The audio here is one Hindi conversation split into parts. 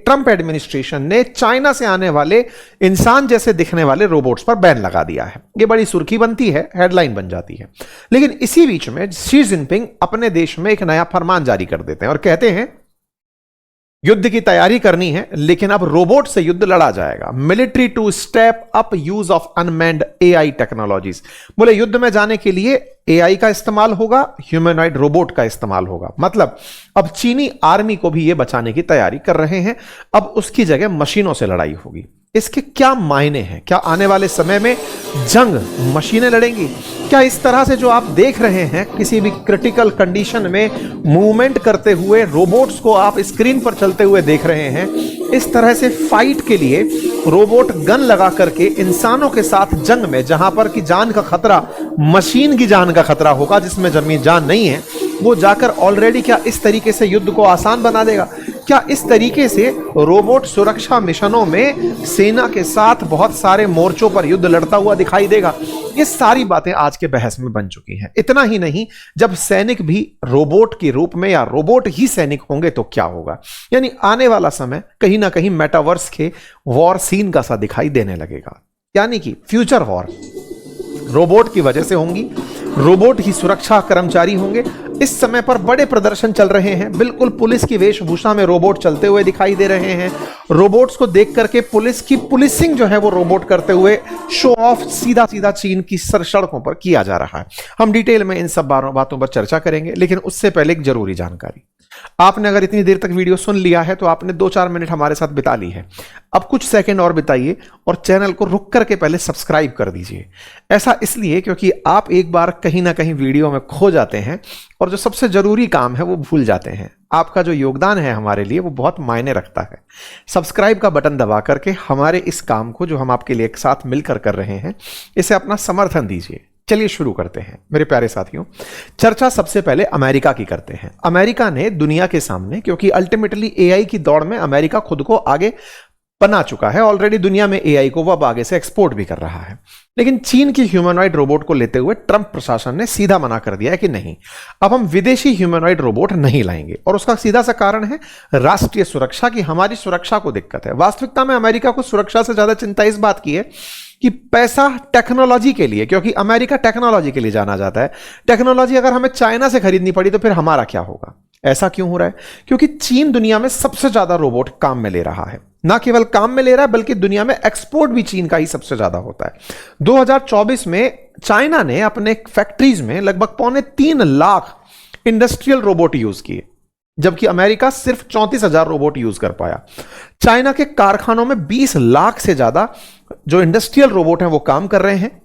ट्रंप एडमिनिस्ट्रेशन ने चाइना से आने वाले इंसान जैसे दिखने वाले रोबोट्स पर बैन लगा दिया है। ये बड़ी सुर्खी बनती है, हेडलाइन बन जाती है। लेकिन इसी बीच में शी जिनपिंग अपने देश में एक नया फरमान जारी कर देते हैं और कहते हैं युद्ध की तैयारी करनी है, लेकिन अब रोबोट से युद्ध लड़ा जाएगा। Military to step up use of unmanned AI technologies. बोले युद्ध में जाने के लिए एआई का इस्तेमाल होगा, ह्यूमनॉइड रोबोट का इस्तेमाल होगा। मतलब अब चीनी आर्मी को भी ये बचाने की तैयारी कर रहे हैं। अब उसकी जगह मशीनों से लड़ाई होगी। इसके क्या मायने हैं? क्या आने वाले समय में जंग मशीनें लड़ेंगी? क्या इस तरह से जो आप देख रहे हैं किसी भी क्रिटिकल कंडीशन में मूवमेंट करते हुए रोबोट्स को आप स्क्रीन पर चलते हुए देख रहे हैं, इस तरह से फाइट के लिए रोबोट गन लगा करके इंसानों के साथ जंग में, जहां पर की जान का खतरा मशीन की जान का खतरा होगा, जिसमें जमीन जान नहीं है, वो जाकर ऑलरेडी क्या इस तरीके से युद्ध को आसान बना देगा? क्या इस तरीके से रोबोट सुरक्षा मिशनों में सेना के साथ बहुत सारे मोर्चों पर युद्ध लड़ता हुआ दिखाई देगा? ये सारी बातें आज के बहस में बन चुकी हैं। इतना ही नहीं, जब सैनिक भी रोबोट के रूप में या रोबोट ही सैनिक होंगे तो क्या होगा? यानी आने वाला समय कहीं ना कहीं मेटावर्स के वॉर सीन का सा दिखाई देने लगेगा। यानी कि फ्यूचर वॉर रोबोट की वजह से होंगी, रोबोट ही सुरक्षा कर्मचारी होंगे। इस समय पर बड़े प्रदर्शन चल रहे हैं, बिल्कुल पुलिस की वेशभूषा में रोबोट चलते हुए दिखाई दे रहे हैं। रोबोट्स को देख करके पुलिस की पुलिसिंग जो है वो रोबोट करते हुए शो ऑफ सीधा सीधा चीन की सड़कों पर किया जा रहा है। हम डिटेल में इन सब बातों पर चर्चा करेंगे, लेकिन उससे पहले एक जरूरी जानकारी। आपने अगर इतनी देर तक वीडियो सुन लिया है तो आपने 2-4 मिनट हमारे साथ बिता ली है। अब कुछ सेकंड और बिताइए और चैनल को रुक करके पहले सब्सक्राइब कर दीजिए। ऐसा इसलिए क्योंकि आप एक बार कहीं ना कहीं वीडियो में खो जाते हैं और जो सबसे जरूरी काम है वो भूल जाते हैं। आपका जो योगदान है हमारे लिए वो बहुत मायने रखता है। सब्सक्राइब का बटन दबा करके हमारे इस काम को जो हम आपके लिए एक साथ मिलकर कर रहे हैं, इसे अपना समर्थन दीजिए। चलिए शुरू करते हैं मेरे प्यारे साथियों। चर्चा सबसे पहले अमेरिका की करते हैं। अमेरिका ने दुनिया के सामने, क्योंकि अल्टीमेटली एआई की दौड़ में अमेरिका खुद को आगे बना चुका है, ऑलरेडी दुनिया में एआई को वो अब आगे से एक्सपोर्ट भी कर रहा है। लेकिन चीन की ह्यूमनॉइड रोबोट को लेते हुए ट्रंप प्रशासन ने सीधा मना कर दिया है कि नहीं, अब हम विदेशी ह्यूमनॉइड रोबोट नहीं लाएंगे। और उसका सीधा सा कारण है राष्ट्रीय सुरक्षा की, हमारी सुरक्षा को दिक्कत है। वास्तविकता में अमेरिका को सुरक्षा से ज्यादा चिंता इस बात की है कि पैसा टेक्नोलॉजी के लिए, क्योंकि अमेरिका टेक्नोलॉजी के लिए जाना जाता है। टेक्नोलॉजी अगर हमें चाइना से खरीदनी पड़ी तो फिर हमारा क्या होगा? ऐसा क्यों हो रहा है? क्योंकि चीन दुनिया में सबसे ज्यादा रोबोट काम में ले रहा है। ना केवल काम में ले रहा है बल्कि दुनिया में एक्सपोर्ट भी चीन का ही सबसे ज्यादा होता है। 2024 में चाइना ने अपने फैक्ट्रीज में लगभग 3.25 लाख इंडस्ट्रियल रोबोट यूज किए, जबकि अमेरिका सिर्फ 34,000 रोबोट यूज कर पाया। चाइना के कारखानों में 20 लाख से ज्यादा जो इंडस्ट्रियल रोबोट हैं वो काम कर रहे हैं,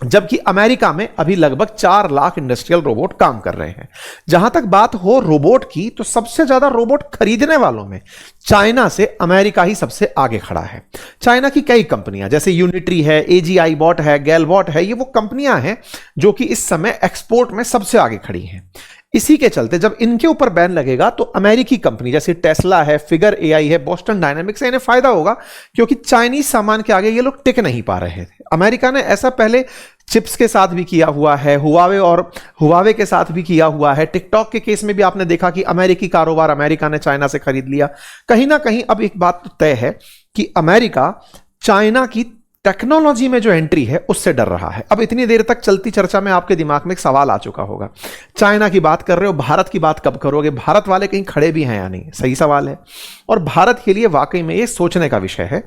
जबकि अमेरिका में अभी लगभग 4 लाख इंडस्ट्रियल रोबोट काम कर रहे हैं। जहां तक बात हो रोबोट की, तो सबसे ज्यादा रोबोट खरीदने वालों में चाइना से अमेरिका ही सबसे आगे खड़ा है। चाइना की कई कंपनियां जैसे यूनिट्री है, एजीआई बॉट है, गैलबॉट है, ये वो कंपनियां हैं जो कि इस समय एक्सपोर्ट में सबसे आगे खड़ी हैं। इसी के चलते जब इनके ऊपर बैन लगेगा तो अमेरिकी कंपनी जैसे टेस्ला है, फिगर एआई है, बोस्टन डायनामिक्स है, इन्हें फायदा होगा, क्योंकि चाइनीज सामान के आगे ये लोग टिक नहीं पा रहे थे। अमेरिका ने ऐसा पहले चिप्स के साथ भी किया हुआ है, हुआवे के साथ भी किया हुआ है। टिकटॉक के केस में भी आपने देखा कि अमेरिकी कारोबार अमेरिका ने चाइना से खरीद लिया। कहीं ना कहीं अब एक बात तो तय है कि अमेरिका चाइना की टेक्नोलॉजी में जो एंट्री है उससे डर रहा है। अब इतनी देर तक चलती चर्चा में आपके दिमाग में एक सवाल आ चुका होगा, चाइना की बात कर रहे हो, भारत की बात कब करोगे? भारत वाले कहीं खड़े भी हैं या नहीं? सही सवाल है, और भारत के लिए वाकई में ये सोचने का विषय है।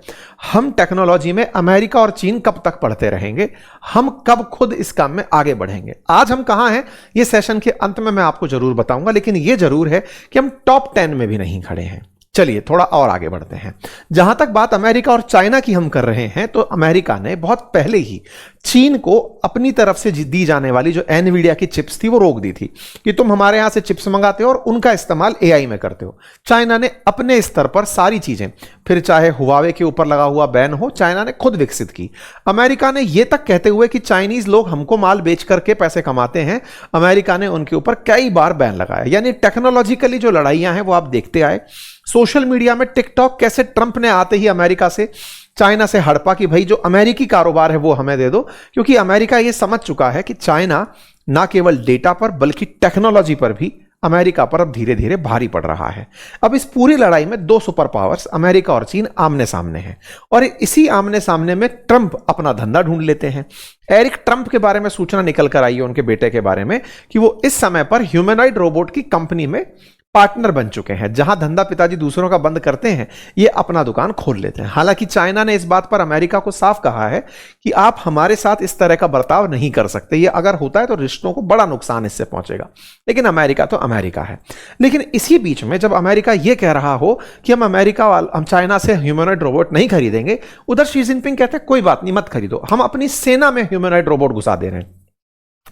हम टेक्नोलॉजी में अमेरिका और चीन कब तक पढ़ते रहेंगे? हम कब खुद इस काम में आगे बढ़ेंगे? आज हम कहां हैं ये सेशन के अंत में मैं आपको जरूर बताऊंगा, लेकिन ये जरूर है कि हम टॉप 10 में भी नहीं खड़े हैं। चलिए थोड़ा और आगे बढ़ते हैं। जहां तक बात अमेरिका और चाइना की हम कर रहे हैं, तो अमेरिका ने बहुत पहले ही चीन को अपनी तरफ से दी जाने वाली जो एनवीडिया की चिप्स थी वो रोक दी थी कि तुम हमारे यहां से चिप्स मंगाते हो और उनका इस्तेमाल एआई में करते हो। चाइना ने अपने स्तर पर सारी चीजें, फिर चाहे हुआवे के ऊपर लगा हुआ बैन हो, चाइना ने खुद विकसित की। अमेरिका ने यह तक कहते हुए कि चाइनीज लोग हमको माल बेच करके पैसे कमाते हैं, अमेरिका ने उनके ऊपर कई बार बैन लगाया। यानी टेक्नोलॉजिकली जो लड़ाइयां हैं वो आप देखते आए। सोशल मीडिया में टिकटॉक कैसे ट्रंप ने आते ही अमेरिका से, चाइना से हड़पा कि भाई जो अमेरिकी कारोबार है वो हमें दे दो, क्योंकि अमेरिका ये समझ चुका है कि चाइना ना केवल डेटा पर बल्कि टेक्नोलॉजी पर भी अमेरिका पर अब धीरे धीरे भारी पड़ रहा है। अब इस पूरी लड़ाई में दो सुपर पावर्स अमेरिका और चीन आमने सामने हैं और इसी आमने सामने में ट्रंप अपना धंधा ढूंढ लेते हैं। एरिक ट्रंप के बारे में सूचना निकल कर आई है उनके बेटे के बारे में कि वो इस समय पर ह्यूमनॉइड रोबोट की कंपनी में पार्टनर बन चुके हैं। जहां धंधा पिताजी दूसरों का बंद करते हैं, ये अपना दुकान खोल लेते हैं। हालांकि चाइना ने इस बात पर अमेरिका को साफ कहा है कि आप हमारे साथ इस तरह का बर्ताव नहीं कर सकते, ये अगर होता है तो रिश्तों को बड़ा नुकसान इससे पहुंचेगा। लेकिन अमेरिका तो अमेरिका है। लेकिन इसी बीच में जब अमेरिका यह कह रहा हो कि हम चाइना से ह्यूमनॉइड रोबोट नहीं खरीदेंगे, उधर शी जिनपिंग कहते हैं कोई बात नहीं, मत खरीदो, हम अपनी सेना में ह्यूमनॉइड रोबोट घुसा दे रहे हैं।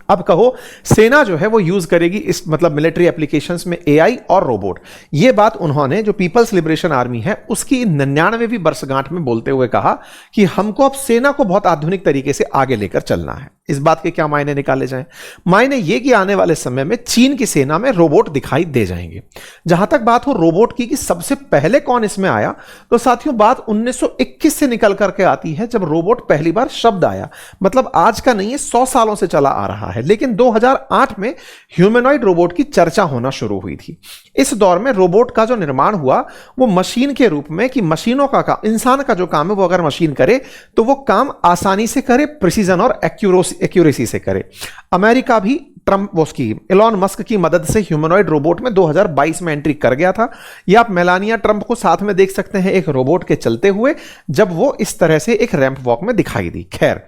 अब कहो सेना जो है वो यूज करेगी इस मतलब मिलिट्री एप्लीकेशंस में एआई और रोबोट। ये बात उन्होंने जो पीपल्स लिबरेशन आर्मी है उसकी 99वीं वर्षगांठ में बोलते हुए कहा कि हमको अब सेना को बहुत आधुनिक तरीके से आगे लेकर चलना है। इस बात के क्या मायने निकाले जाएं? मायने ये कि आने वाले समय में चीन की सेना में रोबोट दिखाई दे जाएंगे। जहां तक बात हो रोबोट की कि सबसे पहले कौन इसमें आया, तो साथियों बात 1921 से निकल करके आती है जब रोबोट पहली बार शब्द आया। मतलब आज का नहीं है, 100 सालों से चला आ रहा है। लेकिन 2008 में ह्यूमनॉइड रोबोट की चर्चा होना शुरू हुई थी। इस दौर में रोबोट का जो निर्माण हुआ वो मशीन के रूप में कि मशीनों का काम, इंसान का जो काम है वो अगर मशीन करे तो वो काम आसानी से करे, प्रिसीजन और एक्यूरेसी से करे। अमेरिका भी एलॉन मस्क की मदद से ह्यूमनॉइड रोबोट में 2022 में एंट्री कर गया था। यह आप मेलानिया ट्रंप को साथ में देख सकते हैं एक रोबोट के चलते हुए, जब वो इस तरह से एक रैंप वॉक में दिखाई दी। खैर,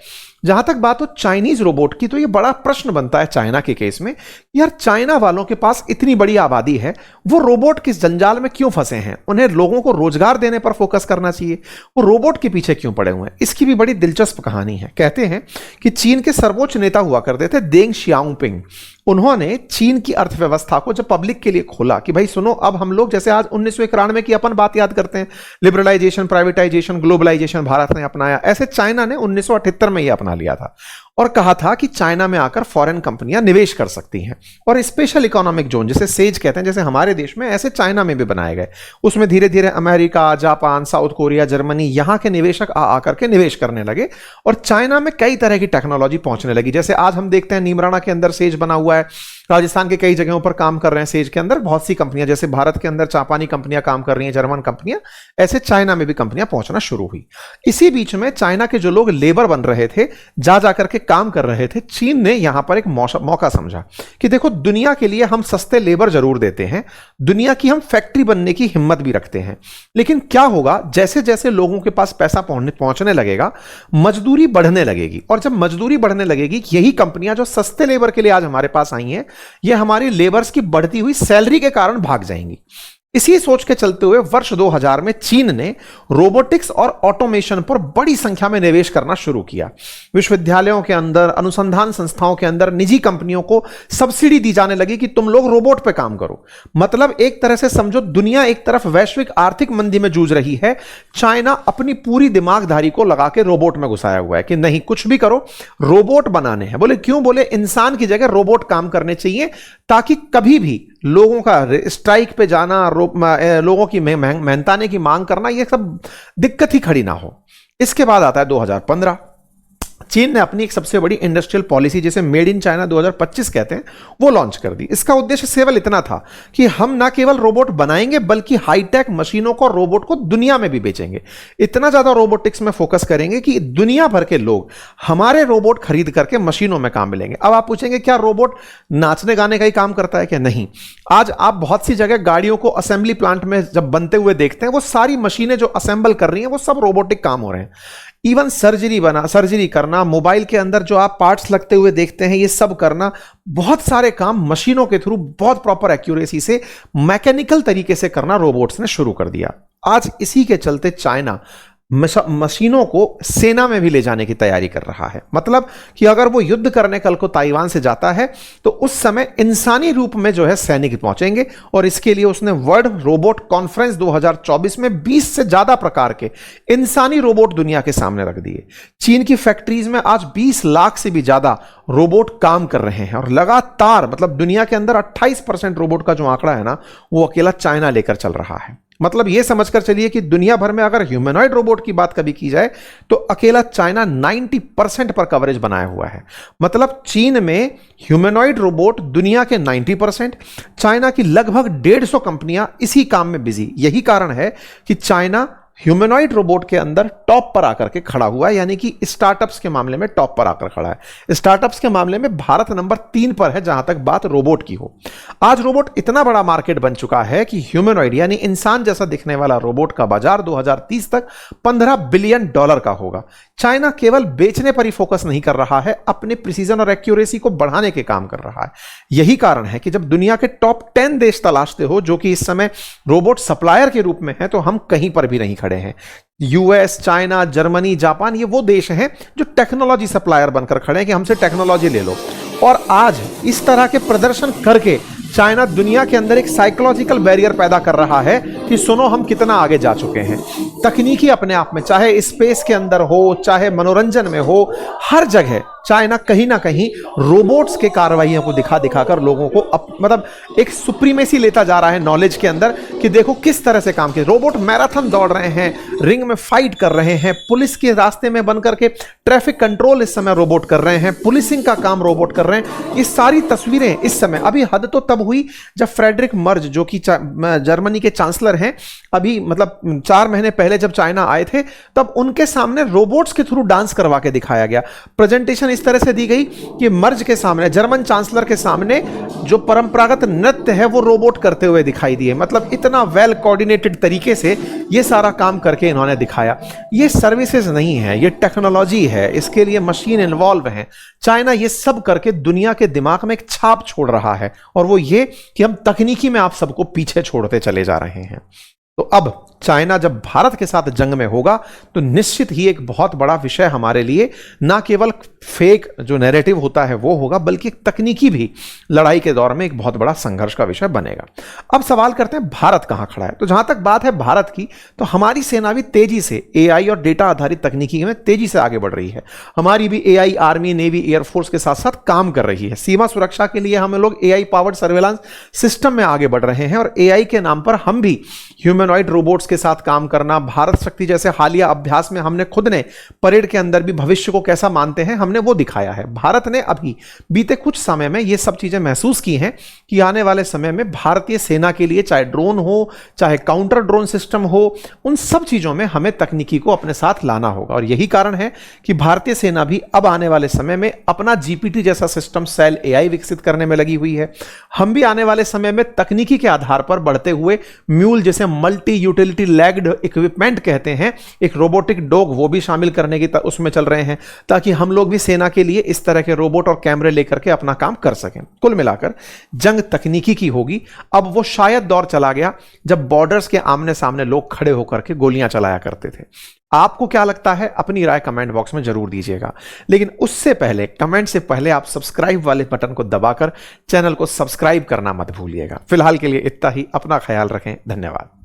जहां तक बात हो चाइनीज रोबोट की, तो यह बड़ा प्रश्न बनता है चाइना के केस में, यार चाइना वालों के पास इतनी बड़ी आबादी है, वो रोबोट किस जंजाल में क्यों फंसे हैं? उन्हें लोगों को रोजगार देने पर फोकस करना चाहिए, वो रोबोट के पीछे क्यों पड़े हुए हैं? इसकी भी बड़ी दिलचस्प कहानी है। कहते हैं कि चीन के सर्वोच्च नेता हुआ करते थे देंग शियाओपिंग। उन्होंने चीन की अर्थव्यवस्था को जब पब्लिक के लिए खोला कि भाई सुनो, अब हम लोग जैसे आज 1991 की अपन बात याद करते हैं, लिबरलाइजेशन, प्राइवेटाइजेशन, ग्लोबलाइजेशन भारत ने अपनाया, ऐसे चाइना ने 1978 में यह अपना लिया था और कहा था कि चाइना में आकर फॉरेन कंपनियां निवेश कर सकती हैं। और स्पेशल इकोनॉमिक जोन जिसे सेज कहते हैं, जैसे हमारे देश में, ऐसे चाइना में भी बनाए गए। उसमें धीरे धीरे America, Japan, south Korea, Germany, यहां के निवेशक आकर के निवेश करने लगे और चाइना में कई तरह की टेक्नोलॉजी पहुंचने लगी। जैसे आज हम देखते हैं नीमराना के अंदर सेज बना हुआ है, राजस्थान के कई जगहों पर काम कर रहे हैं सेज के अंदर बहुत सी कंपनियां, जैसे भारत के अंदर जापानी कंपनियां काम कर रही हैं, जर्मन कंपनियां, ऐसे चाइना में भी कंपनियां पहुंचना शुरू हुई। इसी बीच में चाइना के जो लोग लेबर बन रहे थे, जा जाकर के काम कर रहे थे, चीन ने यहां पर एक मौका समझा कि देखो दुनिया के लिए हम सस्ते लेबर जरूर देते हैं, दुनिया की हम फैक्ट्री बनने की हिम्मत भी रखते हैं, लेकिन क्या होगा जैसे जैसे लोगों के पास पैसा पहुंचने लगेगा, मजदूरी बढ़ने लगेगी। और जब मजदूरी बढ़ने लगेगी, यही कंपनियां जो सस्ते लेबर के लिए आज हमारे पास आई हैं, ये हमारी लेबर्स की बढ़ती हुई सैलरी के कारण भाग जाएंगी। इसी सोच के चलते हुए वर्ष 2000 में चीन ने रोबोटिक्स और ऑटोमेशन पर बड़ी संख्या में निवेश करना शुरू किया। विश्वविद्यालयों के अंदर, अनुसंधान संस्थाओं के अंदर निजी कंपनियों को सब्सिडी दी जाने लगी कि तुम लोग रोबोट पे काम करो। मतलब एक तरह से समझो, दुनिया एक तरफ वैश्विक आर्थिक मंदी में जूझ रही है, चाइना अपनी पूरी दिमागधारी को लगा के रोबोट में घुसाया हुआ है कि नहीं, कुछ भी करो, रोबोट बनाने हैं। बोले क्यों? बोले इंसान की जगह रोबोट काम करने चाहिए, ताकि कभी भी लोगों का स्ट्राइक पे जाना, लोगों की मेहनताने की मांग करना, यह सब दिक्कत ही खड़ी ना हो। इसके बाद आता है 2015। चीन ने अपनी एक सबसे बड़ी इंडस्ट्रियल पॉलिसी, जिसे मेड इन चाइना 2025 कहते हैं, वो लॉन्च कर दी। इसका उद्देश्य केवल इतना था कि हम ना केवल रोबोट बनाएंगे बल्कि हाईटेक मशीनों को, रोबोट को दुनिया में भी बेचेंगे। इतना ज्यादा रोबोटिक्स में फोकस करेंगे कि दुनिया भर के लोग हमारे रोबोट खरीद करके मशीनों में काम मिलेंगे। अब आप पूछेंगे क्या रोबोट नाचने गाने का ही काम करता है क्या? नहीं। आज आप बहुत सी जगह गाड़ियों को असेंबली प्लांट में जब बनते हुए देखते हैं, वो सारी मशीनें जो असेंबल कर रही हैं वो सब रोबोटिक काम हो रहे हैं। इवन सर्जरी करना, मोबाइल के अंदर जो आप पार्ट्स लगते हुए देखते हैं, ये सब करना, बहुत सारे काम मशीनों के थ्रू बहुत प्रॉपर एक्यूरेसी से, मैकेनिकल तरीके से करना रोबोट्स ने शुरू कर दिया। आज इसी के चलते चाइना मशीनों को सेना में भी ले जाने की तैयारी कर रहा है। मतलब कि अगर वो युद्ध करने कल को ताइवान से जाता है तो उस समय इंसानी रूप में जो है सैनिक पहुंचेंगे, और इसके लिए उसने वर्ल्ड रोबोट कॉन्फ्रेंस 2024 में 20 से ज्यादा प्रकार के इंसानी रोबोट दुनिया के सामने रख दिए। चीन की फैक्ट्रीज में आज 20 लाख से भी ज्यादा रोबोट काम कर रहे हैं और लगातार, मतलब दुनिया के अंदर 28% रोबोट का जो आंकड़ा है ना, वो अकेला चाइना लेकर चल रहा है। मतलब यह समझकर चलिए कि दुनिया भर में अगर ह्यूमनॉइड रोबोट की बात कभी की जाए तो अकेला चाइना 90% पर कवरेज बनाया हुआ है। मतलब चीन में ह्यूमनॉइड रोबोट दुनिया के 90%, चाइना की लगभग 150 कंपनियां इसी काम में बिजी। यही कारण है कि चाइना ह्यूमनॉइड रोबोट के अंदर टॉप पर आकर के खड़ा हुआ है, यानी कि स्टार्टअप्स के मामले में टॉप पर आकर खड़ा है। स्टार्टअप्स के मामले में भारत नंबर 3 पर है जहां तक बात रोबोट की हो। आज रोबोट इतना बड़ा मार्केट बन चुका है कि ह्यूमनॉइड यानी इंसान जैसा दिखने वाला रोबोट का बाजार 2030 तक $15 बिलियन का होगा। चाइना केवल बेचने पर ही फोकस नहीं कर रहा है, अपने प्रिसीजन और एक्यूरेसी को बढ़ाने के काम कर रहा है। यही कारण है कि जब दुनिया के टॉप 10 देश तलाशते हो जो कि इस समय रोबोट सप्लायर के रूप में है, तो हम कहीं पर भी नहीं खड़े हैं। यूएस, चाइना, जर्मनी, जापान, ये वो देश हैं जो टेक्नोलॉजी सप्लायर बनकर खड़े हैं कि हमसे टेक्नोलॉजी ले लो। और आज इस तरह के प्रदर्शन करके चाइना दुनिया के अंदर एक साइकोलॉजिकल बैरियर पैदा कर रहा है कि सुनो हम कितना आगे जा चुके हैं। तकनीकी अपने आप में, चाहे स्पेस के अंदर हो, चाहे मनोरंजन में हो, हर जगह चाइना कहीं ना कहीं रोबोट्स के कार्रवाइयों को दिखा दिखाकर लोगों को मतलब एक सुप्रीमेसी लेता जा रहा है नॉलेज के अंदर कि देखो किस तरह से काम किया। रोबोट मैराथन दौड़ रहे हैं, रिंग में फाइट कर रहे हैं, पुलिस के रास्ते में बनकर के ट्रैफिक कंट्रोल इस समय रोबोट कर रहे हैं, पुलिसिंग का काम रोबोट कर रहे हैं। ये सारी तस्वीरें इस समय, अभी हद तो तब हुई जब फ्रेडरिक मर्ज जो कि जर्मनी के चांसलर हैं, अभी मतलब 4 महीने पहले जब चाइना आए थे, तब उनके सामने रोबोट्स के थ्रू डांस करवा के दिखाया गया। प्रेजेंटेशन इस तरह से दी गई कि मर्ज के सामने, जर्मन चांसलर के सामने जो परंपरागत नृत्य है वो रोबोट करते हुए दिखाई दिए। मतलब इतना वेल कोऑर्डिनेटेड तरीके से ये सारा काम करके इन्होंने दिखाया। ये सर्विसेज नहीं है, ये टेक्नोलॉजी है, इसके लिए मशीन इन्वॉल्व है। चाइना ये सब करके दुनिया के दिमाग में एक छाप छोड़ रहा है, और वो ये कि हम तकनीकी में आप सबको पीछे छोड़ते चले जा रहे हैं। तो अब चाइना जब भारत के साथ जंग में होगा तो निश्चित ही एक बहुत बड़ा विषय हमारे लिए, ना केवल फेक जो नैरेटिव होता है वो होगा, बल्कि एक तकनीकी भी लड़ाई के दौर में एक बहुत बड़ा संघर्ष का विषय बनेगा। अब सवाल करते हैं भारत कहां खड़ा है। तो जहां तक बात है भारत की, तो हमारी सेना भी तेजी से एआई और डेटा आधारित तकनीकी में तेजी से आगे बढ़ रही है। हमारी भी एआई आर्मी, नेवी, एयरफोर्स के साथ साथ काम कर रही है। सीमा सुरक्षा के लिए हम लोग एआई पावर्ड सर्वेलांस सिस्टम में आगे बढ़ रहे हैं, और एआई के नाम पर हम भी ह्यूमनॉइड रोबोट्स के साथ काम करना, भारत शक्ति जैसे हालिया अभ्यास में हमने खुद ने परेड के अंदर भी भविष्य को कैसा मानते हैं हमने वो दिखाया है। भारत ने अभी बीते कुछ समय में ये सब चीजें महसूस की हैं कि आने वाले समय में भारतीय सेना के लिए चाहे ड्रोन हो, चाहे काउंटर ड्रोन सिस्टम हो, उन सब चीजों में हमें तकनीकी को अपने साथ लाना होगा। और यही कारण है कि भारतीय सेना भी अब आने वाले समय में अपना जीपीटी जैसा सिस्टम सेल एआई विकसित करने में लगी हुई है। हम भी आने वाले समय में तकनीकी के आधार पर बढ़ते हुए म्यूल जैसे मल्टी यूटिलिटी लैग्ड इक्विपमेंट कहते हैं, एक रोबोटिक डॉग, वो भी शामिल करने की उसमें चल रहे हैं, ताकि हम लोग भी सेना के लिए इस तरह के रोबोट और कैमरे लेकर के अपना काम कर सकें। कुल मिलाकर जंग तकनीकी की होगी। अब वो शायद दौर चला गया जब बॉर्डर्स के आमने सामने लोग खड़े होकर के गोलियां चलाया करते थे। आपको क्या लगता है? अपनी राय कमेंट बॉक्स में जरूर दीजिएगा। लेकिन उससे पहले, कमेंट से पहले, आप सब्सक्राइब वाले बटन को दबाकर चैनल को सब्सक्राइब करना मत भूलिएगा। फिलहाल के लिए इतना ही। अपना ख्याल रखें। धन्यवाद।